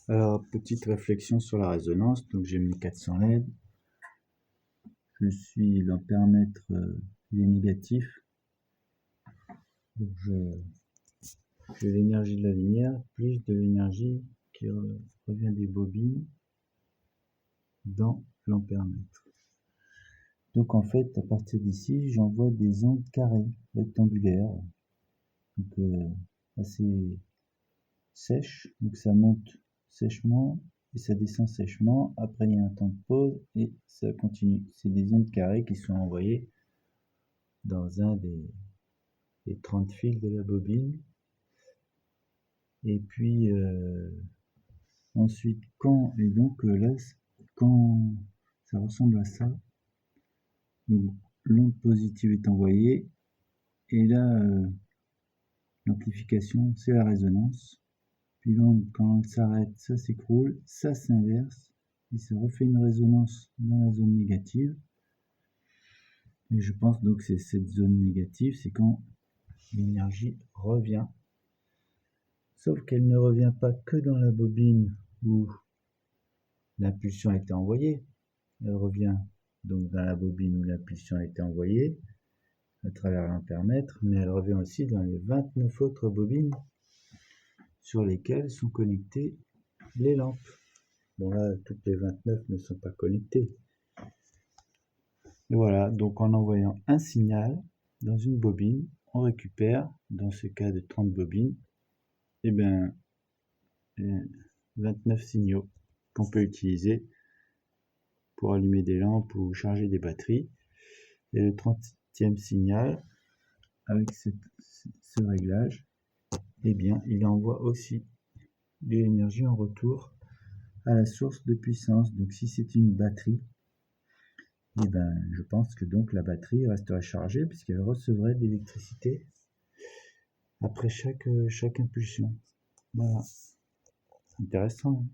Alors, petite réflexion sur la résonance. Donc, j'ai mes 400 LED. Je suis l'ampèremètre, il est négatif. Donc, j'ai l'énergie de la lumière plus de l'énergie qui revient des bobines dans l'ampèremètre. Donc, en fait, à partir d'ici, j'envoie des ondes carrées, rectangulaires. Donc, assez sèches. Donc, ça monte sèchement et ça descend sèchement. Après, il y a un temps de pause et ça continue. C'est des ondes carrées qui sont envoyées dans un des 30 fils de la bobine. Et puis, ensuite, quand ça ressemble à ça, donc l'onde positive est envoyée et là, l'amplification, c'est la résonance. Puis l'onde, quand elle s'arrête, ça s'écroule, ça s'inverse et ça refait une résonance dans la zone négative. Et je pense donc que c'est cette zone négative, c'est quand l'énergie revient. Sauf qu'elle ne revient pas que dans la bobine où l'impulsion a été envoyée. Elle revient donc dans la bobine où l'impulsion a été envoyée à travers l'ampèremètre, mais elle revient aussi dans les 29 autres bobines sur lesquelles sont connectées les lampes. Bon là, toutes les 29 ne sont pas connectées. Et voilà, donc en envoyant un signal dans une bobine, on récupère, dans ce cas de 30 bobines, et bien 29 signaux qu'on peut utiliser pour allumer des lampes ou charger des batteries. Et le 30e signal, avec ce réglage, eh bien, il envoie aussi de l'énergie en retour à la source de puissance. Donc si c'est une batterie, eh ben, je pense que donc la batterie resterait chargée puisqu'elle recevrait de l'électricité après chaque impulsion. Voilà, intéressant.